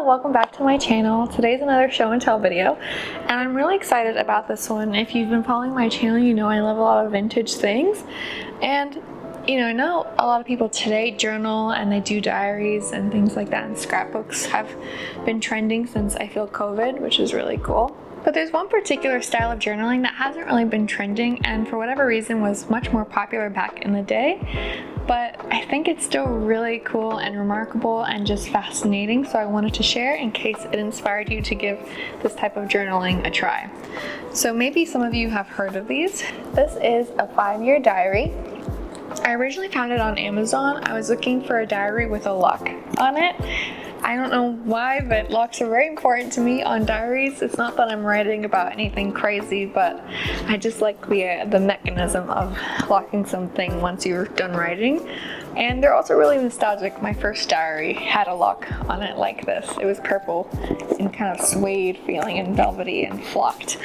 welcome back to my channel. Today's another show and tell video, and I'm really excited about this one. If you've been following my channel, you know I love a lot of vintage things, and I know a lot of people today journal and they do diaries and things like that, and scrapbooks have been trending since I feel COVID, which is really cool. But there's one particular style of journaling that hasn't really been trending, and for whatever reason was much more popular back in the day. But I think it's still really cool and remarkable and just fascinating, so I wanted to share in case it inspired you to give this type of journaling a try. So maybe some of you have heard of these. This is a 5-year diary. I originally found it on Amazon. I was looking for a diary with a lock on it. I don't know why, but locks are very important to me on diaries. It's not that I'm writing about anything crazy, but I just like the mechanism of locking something once you're done writing. And they're also really nostalgic. My first diary had a lock on it like this. It was purple and kind of suede feeling and velvety and flocked.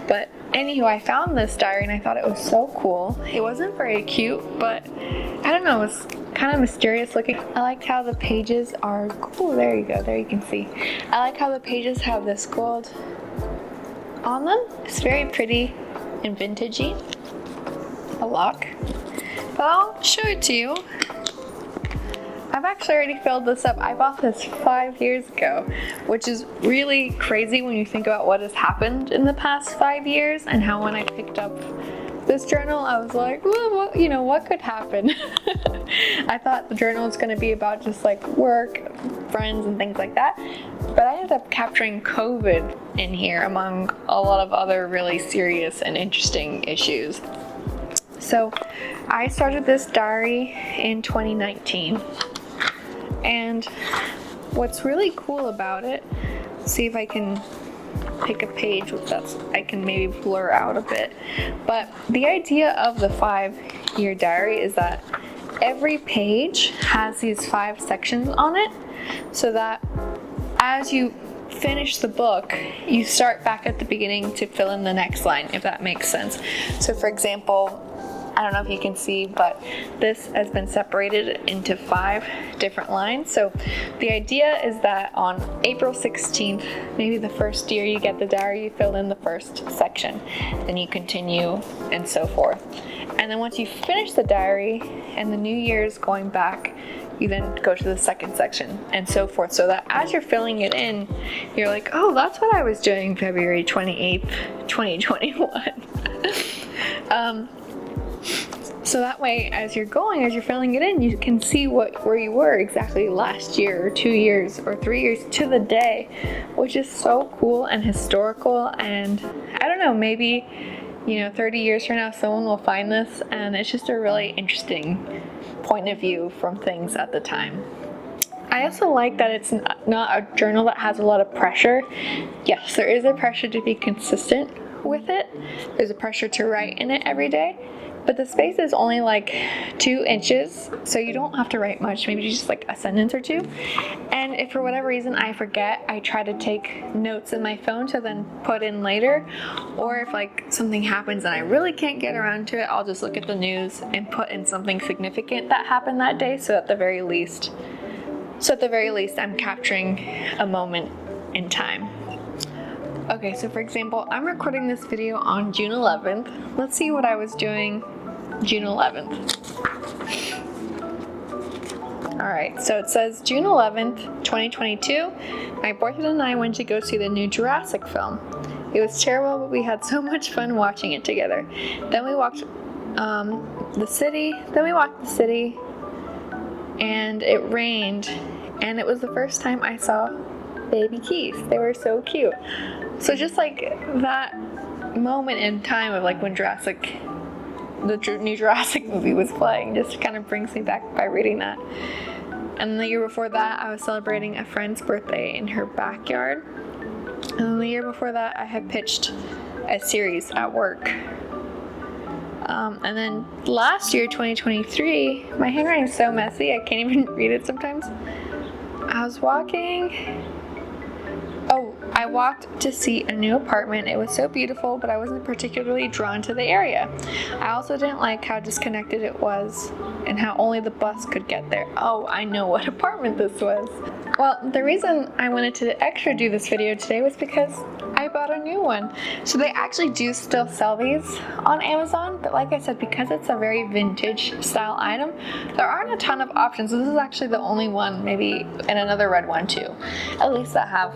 But anywho, I found this diary and I thought it was so cool. It wasn't very cute, but I don't know, it was kind of mysterious looking. I liked how the pages are cool. There you go, there you can see. I like how the pages have this gold on them. It's very pretty and vintagey. A lock. But I'll show it to you. I've actually already filled this up. I bought this 5 years ago, which is really crazy when you think about what has happened in the past 5 years, and how when I picked up this journal, I was like, well, what could happen? I thought the journal was going to be about just like work, friends, and things like that. But I ended up capturing COVID in here among a lot of other really serious and interesting issues. So I started this diary in 2019. And what's really cool about it, see if I can pick a page that I can maybe blur out a bit. But the idea of the 5-year diary is that every page has these 5 sections on it, so that as you finish the book, you start back at the beginning to fill in the next line, if that makes sense. So for example, I don't know if you can see, but this has been separated into 5 different lines. So the idea is that on April 16th, maybe the first year you get the diary, you fill in the first section, then you continue and so forth. And then once you finish the diary and the new year is going back, you then go to the second section and so forth, so that as you're filling it in, you're like, oh, that's what I was doing February 28th, 2021. So that way, as you're filling it in, you can see where you were exactly last year, or 2 years, or 3 years to the day, which is so cool and historical. And I don't know, maybe 30 years from now, someone will find this, and it's just a really interesting point of view from things at the time. I also like that it's not a journal that has a lot of pressure. Yes, there is a pressure to be consistent with it. There's a pressure to write in it every day. But the space is only like 2 inches, so you don't have to write much, maybe just like a sentence or 2. And if for whatever reason I forget, I try to take notes in my phone to then put in later. Or if like something happens and I really can't get around to it, I'll just look at the news and put in something significant that happened that day, so at the very least I'm capturing a moment in time. Okay, so for example, I'm recording this video on June 11th. Let's see what I was doing June 11th. Alright, so it says June 11th, 2022, my boyfriend and I went to go see the new Jurassic film. It was terrible, but we had so much fun watching it together. Then we walked the city, and it rained, and it was the first time I saw baby geese. They were so cute. So just like that moment in time of like when the new Jurassic movie was playing, just kind of brings me back by reading that. And the year before that, I was celebrating a friend's birthday in her backyard. And then the year before that, I had pitched a series at work. And then last year, 2023, my handwriting's so messy, I can't even read it sometimes. I was walking. Oh, I walked to see a new apartment. It was so beautiful, but I wasn't particularly drawn to the area. I also didn't like how disconnected it was and how only the bus could get there. Oh, I know what apartment this was. Well, the reason I wanted to extra do this video today was because I bought a new one. So they actually do still sell these on Amazon, but like I said, because it's a very vintage style item, there aren't a ton of options. This is actually the only one, maybe, and another red one too, at least that have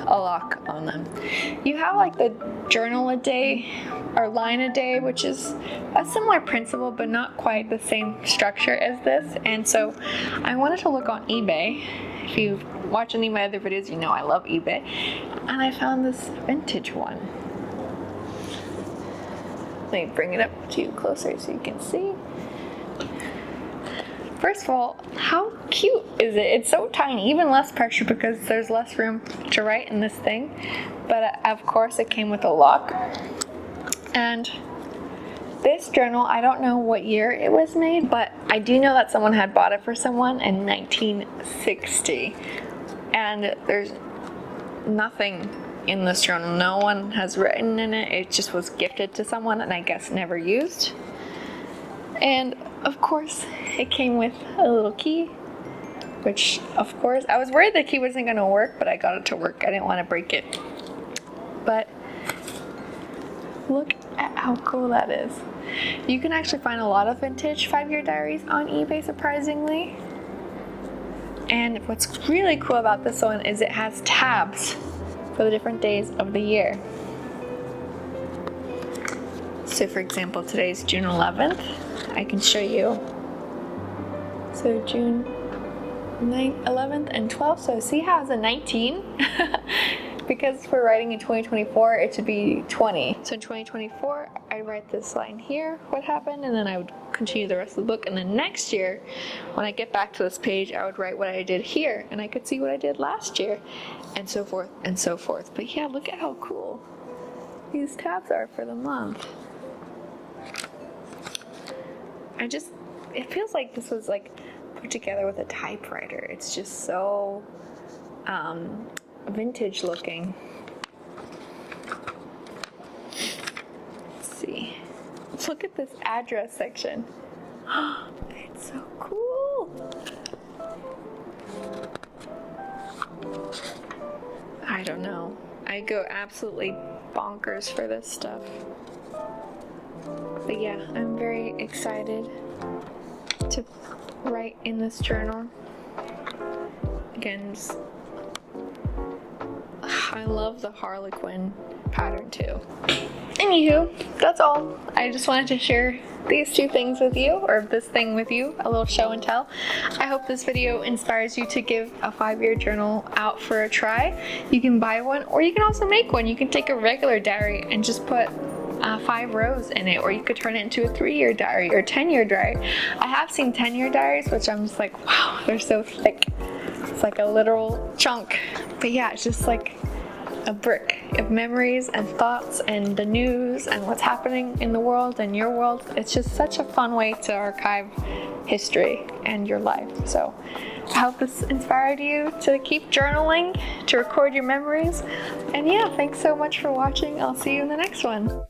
a lock on them. You have like the journal a day or line a day, which is a similar principle but not quite the same structure as this. And so I wanted to look on eBay. If you watch any of my other videos, you know I love eBay, and I found this vintage one. Let me bring it up to you closer so you can see. First of all, how cute is it? It's so tiny, even less pressure because there's less room to write in this thing. But of course it came with a lock. And this journal, I don't know what year it was made, but I do know that someone had bought it for someone in 1960. And there's nothing in this journal. No one has written in it. It just was gifted to someone and I guess never used. And of course, it came with a little key, which of course, I was worried the key wasn't going to work, but I got it to work. I didn't want to break it. But look at how cool that is. You can actually find a lot of vintage 5-year diaries on eBay, surprisingly. And what's really cool about this one is it has tabs for the different days of the year. So for example, today's June 11th. I can show you. So June 9th, 11th, and 12th. So see how it's a 19? Because we're writing in 2024, it should be 20. So in 2024, I write this line here, what happened, and then I would continue the rest of the book. And then next year, when I get back to this page, I would write what I did here, and I could see what I did last year, and so forth and so forth. But yeah, look at how cool these tabs are for the month. It feels like this was like put together with a typewriter. It's just so vintage looking. Let's see. Look at this address section. It's so cool. I don't know. I go absolutely bonkers for this stuff. But yeah, I'm very excited to write in this journal. Again, I love the Harlequin pattern too. Anywho, that's all. I just wanted to share these two things with you, or this thing with you, a little show and tell. I hope this video inspires you to give a 5-year journal out for a try. You can buy one, or you can also make one. You can take a regular diary and just put 5 rows in it, or you could turn it into a 3-year diary or 10-year diary. I have seen 10-year diaries, which I'm just like, wow, they're so thick. It's like a literal chunk. But yeah, it's just like a brick of memories and thoughts and the news and what's happening in the world and your world. It's just such a fun way to archive history and your life. So I hope this inspired you to keep journaling, to record your memories. And yeah, thanks so much for watching. I'll see you in the next one.